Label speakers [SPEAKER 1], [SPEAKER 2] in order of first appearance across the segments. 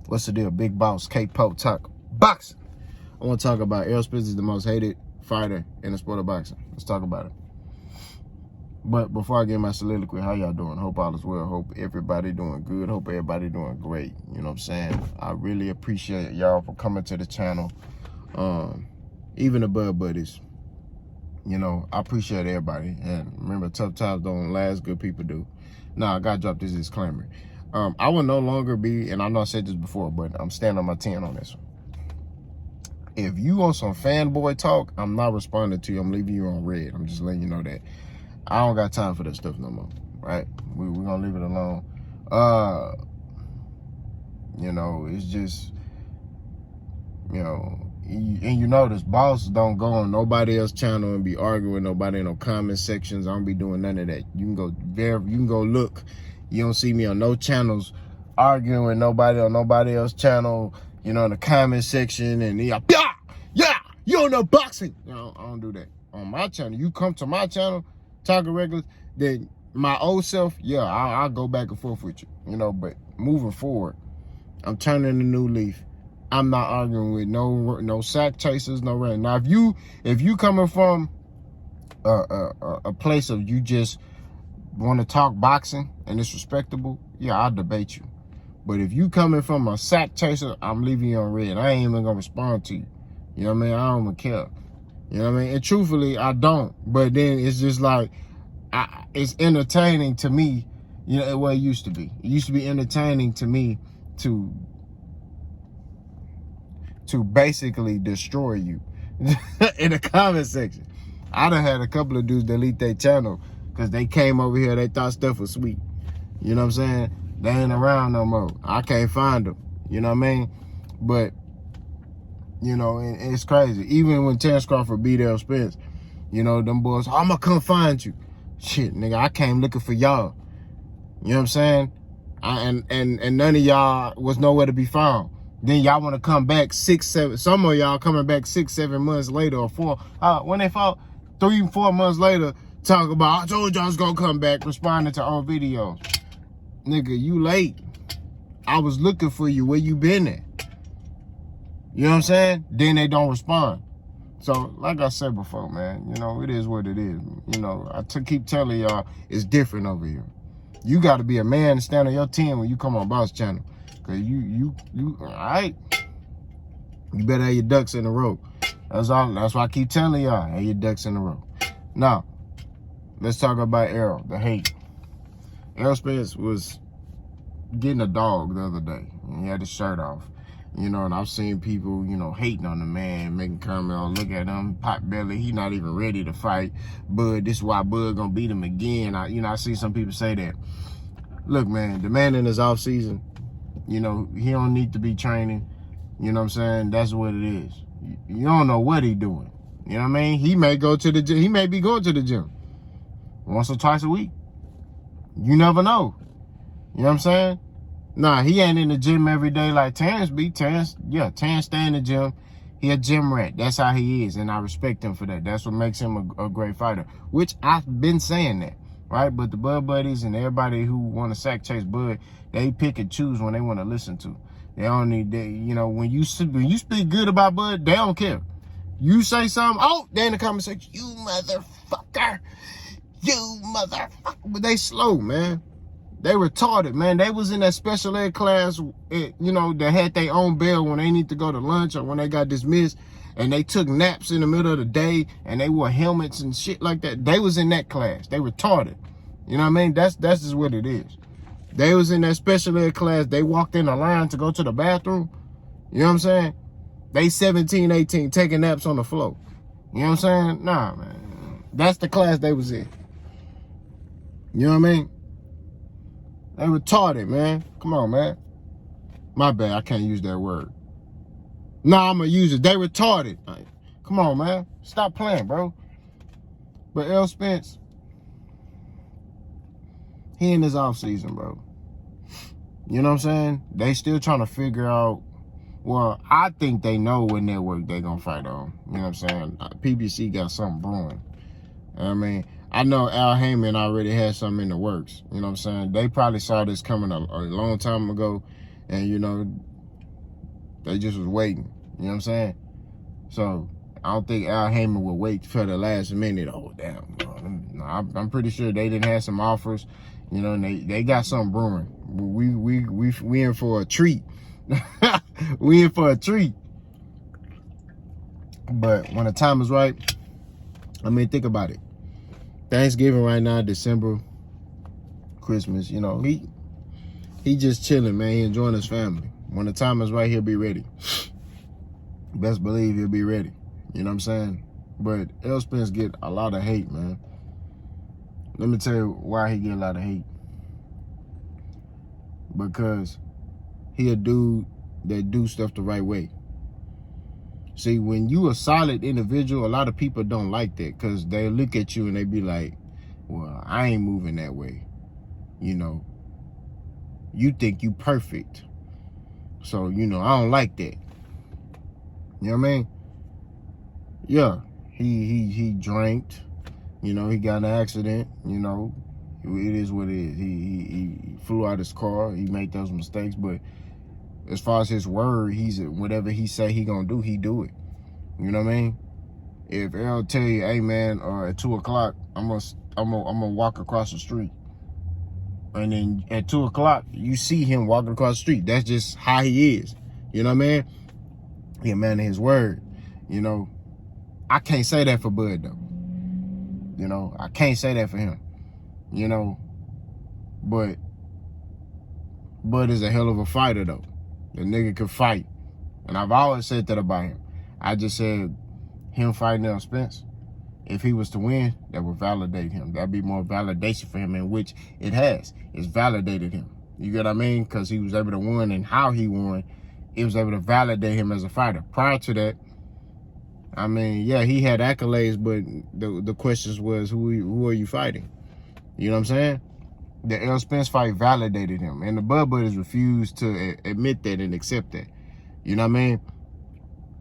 [SPEAKER 1] What's the deal? Big Boss, K-Pope Talk Boxing. I want to talk about Errol Spence is the most hated fighter in the sport of boxing. Let's talk about it. But before I get my soliloquy, how y'all doing? Hope all is well. Hope everybody doing good. Hope everybody doing great. You know what I'm saying? I really appreciate y'all for coming to the channel. Even the Bud Buddies. You know, I appreciate everybody. And remember, tough times don't last, good people do. Now, I got to drop this disclaimer. I will no longer be, and I know I said this before, but I'm standing on my 10 on this one. If you on some fanboy talk, I'm not responding to you. I'm leaving you on red. I'm just letting you know that. I don't got time for that stuff no more, right? We're going to leave it alone. You know, it's just, you know, and you notice bosses don't go on nobody else's channel and be arguing with nobody in no comment sections. I don't be doing none of that. You can go look. You don't see me on no channels arguing with nobody on nobody else's channel, you know, in the comment section and yeah, you don't know boxing. You know, I don't do that. On my channel, you come to my channel, talking regular, then my old self, yeah, I'll go back and forth with you, you know, but moving forward, I'm turning a new leaf. I'm not arguing with no sack chasers, no random. Now, if you coming from a place of you just want to talk boxing and it's respectable, yeah, I'll debate you. But if you coming from a sack chaser, I'm leaving you on red. I ain't even gonna respond to you. You know what I mean? I don't even care. You know what I mean? And truthfully, I don't. But then it's just like, it's entertaining to me, you know, what it used to be. It used to be entertaining to me to basically destroy you in the comment section. I done had a couple of dudes delete their channel because they came over here, they thought stuff was sweet. You know what I'm saying? They ain't around no more. I can't find them. You know what I mean? But, you know, it's crazy. Even when Terrence Crawford beat Errol Spence, you know, them boys, I'm gonna come find you. Shit, nigga, I came looking for y'all. You know what I'm saying? And none of y'all was nowhere to be found. Then y'all want to come back 6, 7, some of y'all coming back 6, 7 months later or 4. When they fought 3, 4 months later, talk about, I told y'all I was gonna come back, responding to old videos. Nigga, you late. I was looking for you. Where you been at? You know what I'm saying? Then they don't respond. So, like I said before, man, you know, it is what it is. You know, I keep telling y'all, it's different over here. You got to be a man and stand on your 10 when you come on Boss Channel. Because you, all right? You better have your ducks in a row. That's all. That's why I keep telling y'all, have your ducks in a row. Now, let's talk about Errol, the hate. Errol Spence was getting a dog the other day. And he had his shirt off. You know, and I've seen people, you know, hating on the man, making comments, look at him, pot belly, he not even ready to fight. Bud, this is why Bud gonna beat him again. I see some people say that. Look, man, the man in his off season, you know, he don't need to be training. You know what I'm saying? That's what it is. You don't know what he doing. You know what I mean? He may go to the gym. He may be going to the gym once or twice a week. You never know. You know what I'm saying? Nah, he ain't in the gym every day like Terrence be. Terrence stay in the gym. He a gym rat. That's how he is, and I respect him for that. That's what makes him a great fighter, which I've been saying that, right? But the Bud Buddies and everybody who want to sack chase Bud, they pick and choose when they want to listen to. They don't need, you know, when you speak good about Bud, they don't care. You say something, oh, they in the comment section, you motherfucker, But they slow, man. They retarded, man. They was in that special ed class, you know, that had their own bell when they need to go to lunch or when they got dismissed, and they took naps in the middle of the day, and they wore helmets and shit like that. They was in that class. They retarded. You know what I mean? That's just what it is. They was in that special ed class. They walked in a line to go to the bathroom. You know what I'm saying? They 17, 18, taking naps on the floor. You know what I'm saying? Nah, man. That's the class they was in. You know what I mean? They retarded, man. Come on, man. My bad, I can't use that word. Nah, I'm going to use it. They retarded. Like, come on, man. Stop playing, bro. But Errol Spence, he in his off season, bro. You know what I'm saying? They still trying to figure out, well, I think they know what network they going to fight on. You know what I'm saying? PBC got something brewing. I mean, I know Al Heyman already had something in the works. You know what I'm saying? They probably saw this coming a long time ago. And, you know, They just was waiting. You know what I'm saying? So I don't think Al Heyman would wait for the last minute. Oh damn! No, I'm pretty sure they didn't have some offers. You know, and they got something brewing. We in for a treat. We in for a treat. But when the time is right, I mean, think about it. Thanksgiving right now, December, Christmas. You know, he just chilling, man. He enjoying his family. When the time is right, he'll be ready. Best believe he'll be ready. You know what I'm saying? But Errol Spence get a lot of hate, man. Let me tell you why he get a lot of hate. Because he a dude that do stuff the right way. See, when you a solid individual, a lot of people don't like that because they look at you and they be like, well, I ain't moving that way. You know, you think you perfect. So, you know, I don't like that. You know what I mean? Yeah, he drank. You know, he got in an accident. You know, it is what it is. He flew out his car. He made those mistakes. But as far as his word, whatever he say he gonna do, he do it. You know what I mean? If Errol tell you, hey man, at 2 o'clock, I'm gonna walk across the street. And then at 2 o'clock, you see him walking across the street. That's just how he is. You know what I mean? He a man of his word. You know, I can't say that for Bud though. You know, I can't say that for him. You know, but Bud is a hell of a fighter though. The nigga can fight. And I've always said that about him. I just said him fighting Errol Spence, if he was to win, that would validate him. That'd be more validation for him, in which it has. It's validated him. You get what I mean? Because he was able to win, and how he won, it was able to validate him as a fighter. Prior to that, I mean, yeah, he had accolades, but the questions was, who are you fighting? You know what I'm saying? The Errol Spence fight validated him, and the Bud Buddies refused to admit that and accept that. You know what I mean?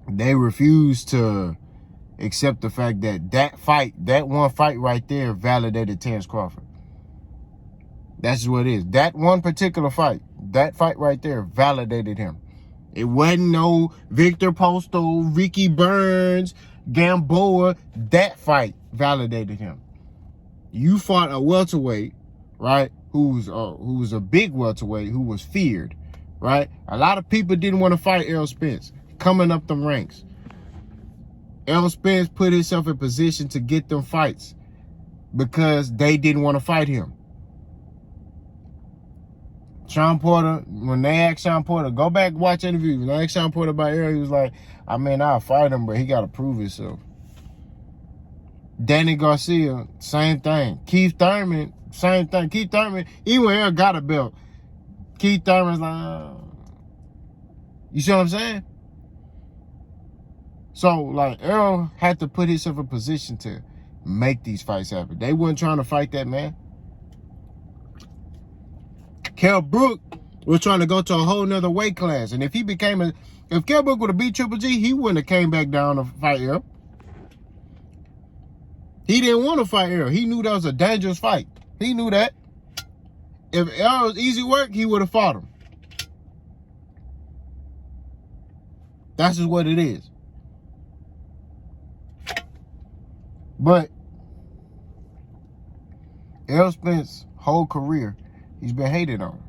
[SPEAKER 1] They refused to accept the fact that that one fight right there validated Terrence Crawford. That's just what it is. That one particular fight, that fight right there validated him. It wasn't no Victor Postal, Ricky Burns, Gamboa. That fight validated him. You fought a welterweight, right, who was a big welterweight, who was feared, right? A lot of people didn't want to fight Errol Spence coming up them ranks. Errol Spence put himself in position to get them fights because they didn't want to fight him. Sean Porter, when they asked Sean Porter, go back and watch interviews. When they asked Sean Porter about Errol, he was like, I mean, I'll fight him, but he got to prove himself. Danny Garcia, same thing. Keith Thurman, same thing. Keith Thurman, even when Errol got a belt, Keith Thurman's like, you see what I'm saying? So, like, Errol had to put himself in position to make these fights happen. They weren't trying to fight that man. Kell Brook was trying to go to a whole nother weight class. And if Kell Brook would have beat Triple G, he wouldn't have came back down to fight Errol. He didn't want to fight Errol. He knew that was a dangerous fight. He knew that. If Errol was easy work, he would have fought him. That's just what it is. But Errol Spence's whole career, he's been hated on.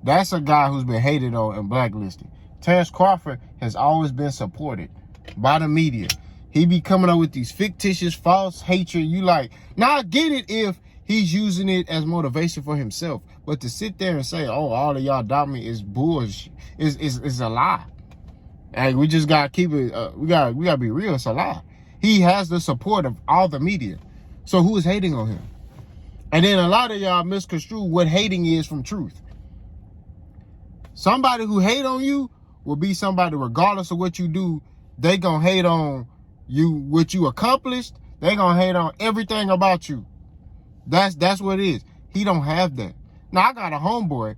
[SPEAKER 1] That's a guy who's been hated on and blacklisted. Terrence Crawford has always been supported by the media. He be coming up with these fictitious, false hatred. You like, now I get it if he's using it as motivation for himself. But to sit there and say, oh, all of y'all doubt me is bullshit, is a lie. And we just gotta keep it, we gotta be real, it's a lie. He has the support of all the media. So who is hating on him? And then a lot of y'all misconstrue what hating is from truth. Somebody who hate on you will be somebody, regardless of what you do, they gonna hate on you, what you accomplished. They gonna hate on everything about you. That's what it is. He don't have that. Now I got a homeboy,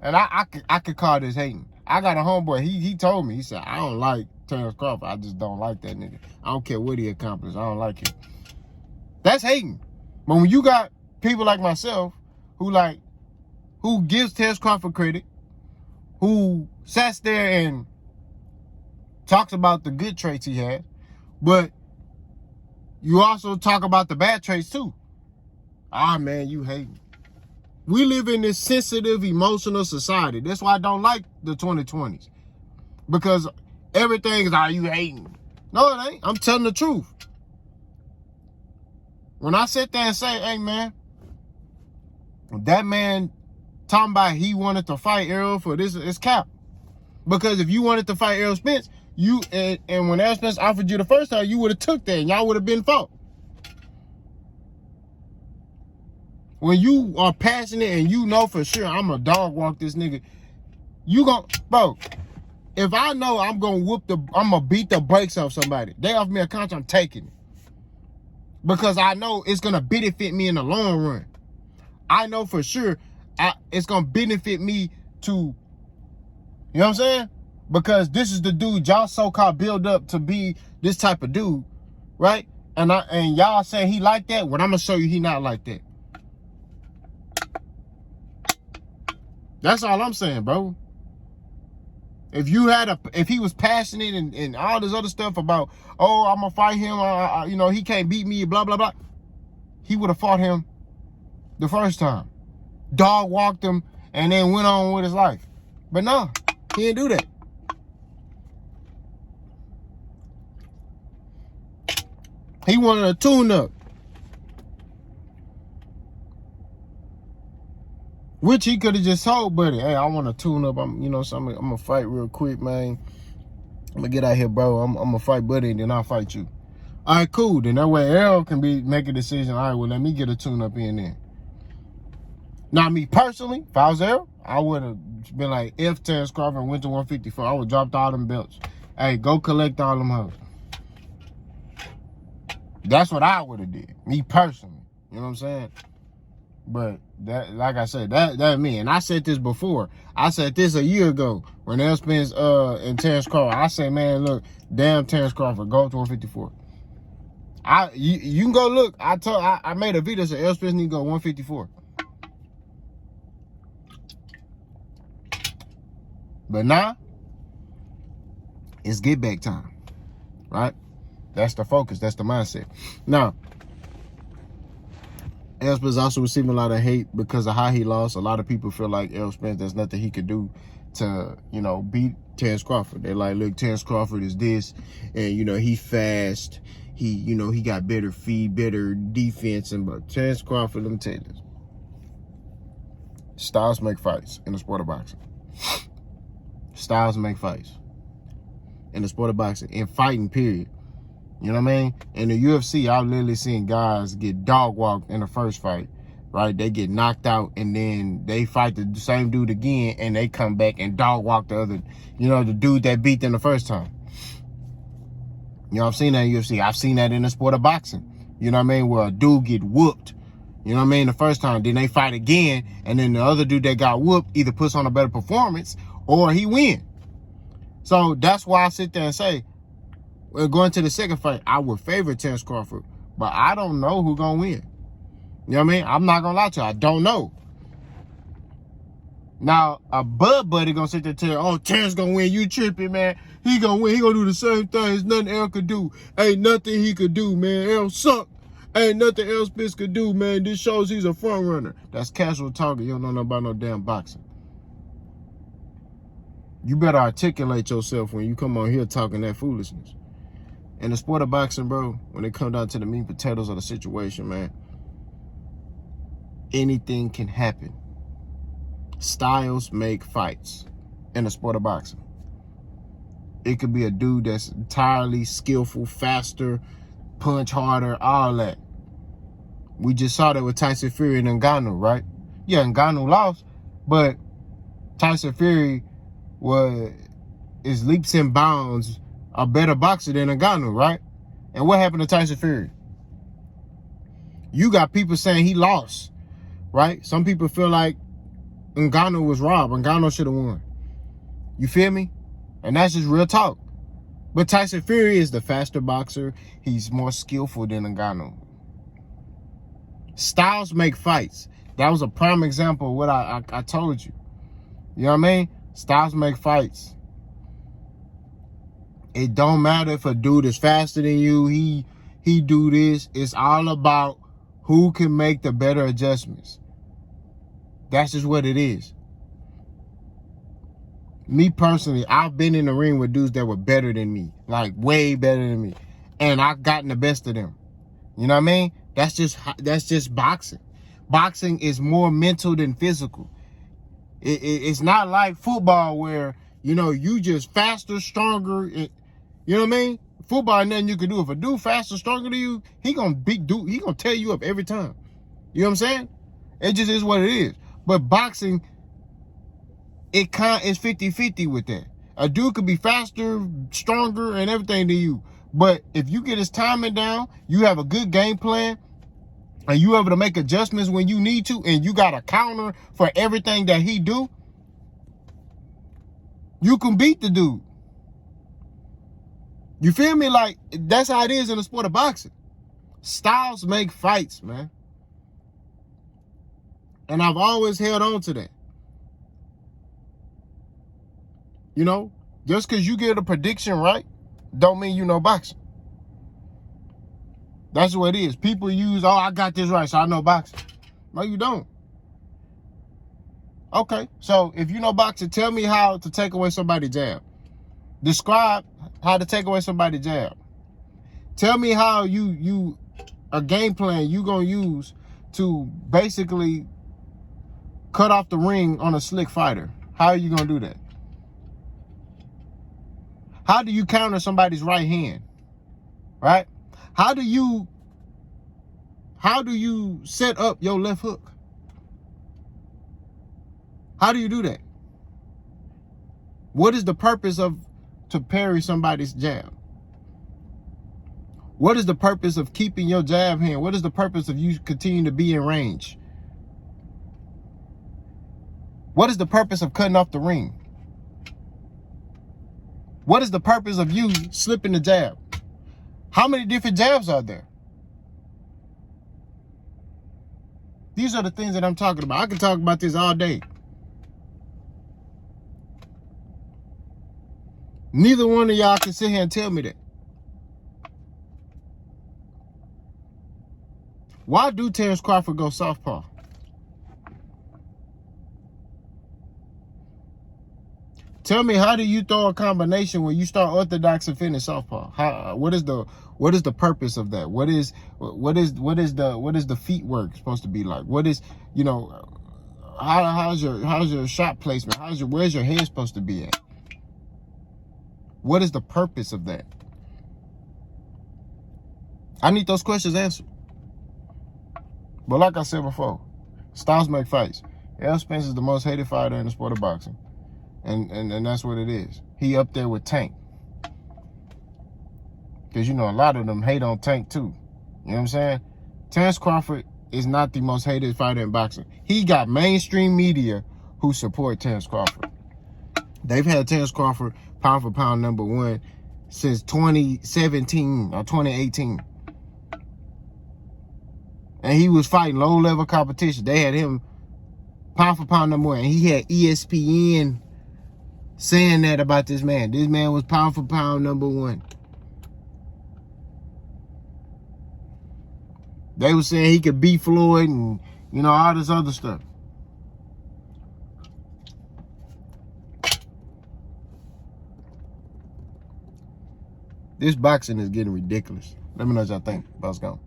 [SPEAKER 1] and I could call this hating. I got a homeboy. He told me, he said, I don't like Terrence Crawford. I just don't like that nigga. I don't care what he accomplished. I don't like him. That's hating. But when you got people like myself who gives Terrence Crawford credit, who sits there and talks about the good traits he has, but you also talk about the bad traits too. Ah, man, you hate me. We live in this sensitive, emotional society. That's why I don't like the 2020s. Because everything is, you hating? No, it ain't. I'm telling the truth. When I sit there and say, hey, man, that man talking about he wanted to fight Errol for this, it's cap. Because if you wanted to fight Errol Spence, and when Errol Spence offered you the first time, you would have took that and y'all would have been fought. When you are passionate and you know for sure I'm a dog walk this nigga, you gon' bro. If I know I'm gonna beat the brakes off somebody, they offer me a contract, I'm taking it. Because I know it's gonna benefit me in the long run. I know for sure it's gonna benefit me to, you know what I'm saying? Because this is the dude y'all so-called build up to be this type of dude, right? And y'all saying he like that, when I'm gonna show you he not like that. That's all I'm saying, bro. If he was passionate and all this other stuff about, oh, I'm gonna fight him, you know, he can't beat me, blah, blah, blah, he would have fought him the first time. Dog walked him and then went on with his life. But no, he didn't do that. He wanted a tune-up. Which he could have just told Buddy, hey, I want to tune up. I'm gonna fight real quick, man. I'm gonna get out here, bro. I'm gonna fight Buddy, and then I'll fight you. All right, cool. Then that way Errol can make a decision. All right, well, let me get a tune up in there. Now, me personally, if I was Errol, I would have been like, if Terrence Crawford went to 154, I would have dropped all them belts. Hey, go collect all them hoes. That's what I would have did. Me personally. You know what I'm saying? But that, like I said, that me. And I said this before. I said this a year ago when Errol Spence and Terrence Crawford. I said, man, look, damn Terrence Crawford, go up to 154. You can go look. I made a video that said Errol Spence need to go 154. But now it's get back time, right? That's the focus. That's the mindset. Now, Errol Spence also receiving a lot of hate because of how he lost. A lot of people feel like Errol Spence, there's nothing he could do to, beat Terrence Crawford. They're like, look, Terrence Crawford is this, and, he fast. He got better feet, better defense. But Terrence Crawford, let me tell you this. Styles make fights in the sport of boxing. Styles make fights in the sport of boxing. In fighting, period. You know what I mean? In the UFC, I've literally seen guys get dog walked in the first fight, right? They get knocked out, and then they fight the same dude again, and they come back and dog walk the other, the dude that beat them the first time. I've seen that in UFC. I've seen that in the sport of boxing. You know what I mean? Where a dude get whooped, the first time. Then they fight again, and then the other dude that got whooped either puts on a better performance or he win. So that's why I sit there and say, going to the second fight, I would favor Terrence Crawford, but I don't know who's going to win. You know what I mean? I'm not going to lie to you. I don't know. Now, a buddy going to sit there and tell you, oh, Terrence going to win. You tripping, man. He going to win. He going to do the same thing. There's nothing Errol could do. Ain't nothing he could do, man. Errol suck. Ain't nothing Errol Spence could do, man. This shows he's a front runner. That's casual talking. You don't know nothing about no damn boxing. You better articulate yourself when you come on here talking that foolishness. In the sport of boxing, bro, when it comes down to the meat and potatoes of the situation, man, anything can happen. Styles make fights in the sport of boxing. It could be a dude that's entirely skillful, faster, punch harder, all that. We just saw that with Tyson Fury and Ngannou, right? Yeah, Ngannou lost, but Tyson Fury is leaps and bounds a better boxer than Ngannou, right? And what happened to Tyson Fury? You got people saying he lost, right? Some people feel like Ngannou was robbed. Ngannou should have won. You feel me? And that's just real talk. But Tyson Fury is the faster boxer. He's more skillful than Ngannou. Styles make fights. That was a prime example of what I told you. You know what I mean? Styles make fights. It don't matter if a dude is faster than you, he do this. It's all about who can make the better adjustments. That's just what it is. Me personally, I've been in the ring with dudes that were better than me, like way better than me, and I've gotten the best of them. You know what I mean? That's just boxing. Boxing is more mental than physical. It's not like football where, you know, you just faster, stronger. You know what I mean? Football, nothing you can do. If a dude faster, stronger than you, he gonna tear you up every time. You know what I'm saying? It just is what it is. But boxing, it's 50-50 with that. A dude could be faster, stronger, and everything than you. But if you get his timing down, you have a good game plan, and you able to make adjustments when you need to, and you got a counter for everything that he do, you can beat the dude. You feel me? Like, that's how it is in the sport of boxing. Styles make fights, man. And I've always held on to that. You know, just because you get a prediction right, don't mean you know boxing. That's what it is. People use, oh, I got this right, so I know boxing. No, you don't. Okay, so if you know boxing, tell me how to take away somebody's jab. Describe how to take away somebody's jab. Tell me how a game plan you gonna use to basically cut off the ring on a slick fighter. How are you gonna do that? How do you counter somebody's right hand? Right? How do you set up your left hook? How do you do that? What is the purpose to parry somebody's jab? What is the purpose of keeping your jab hand? What is the purpose of you continuing to be in range? What is the purpose of cutting off the ring? What is the purpose of you slipping the jab? How many different jabs are there? These are the things that I'm talking about. I can talk about this all day. Neither one of y'all can sit here and tell me that. Why do Terrence Crawford go southpaw? Tell me, how do you throw a combination when you start orthodox and finish southpaw? What is the purpose of that? What is the feet work supposed to be like? What is, you know, how's your shot placement? Where's your head supposed to be at? What is the purpose of that? I need those questions answered. But like I said before, styles make fights. Errol Spence is the most hated fighter in the sport of boxing. And that's what it is. He up there with Tank. Because, you know, a lot of them hate on Tank too. You know what I'm saying? Terrence Crawford is not the most hated fighter in boxing. He got mainstream media who support Terrence Crawford. They've had Terrence Crawford pound for pound #1 since 2017 or 2018. And he was fighting low-level competition. They had him pound for pound #1. And he had ESPN saying that about this man. This man was pound for pound #1. They were saying he could beat Floyd and, you know, all this other stuff. This boxing is getting ridiculous. Let me know what y'all think. Let's go.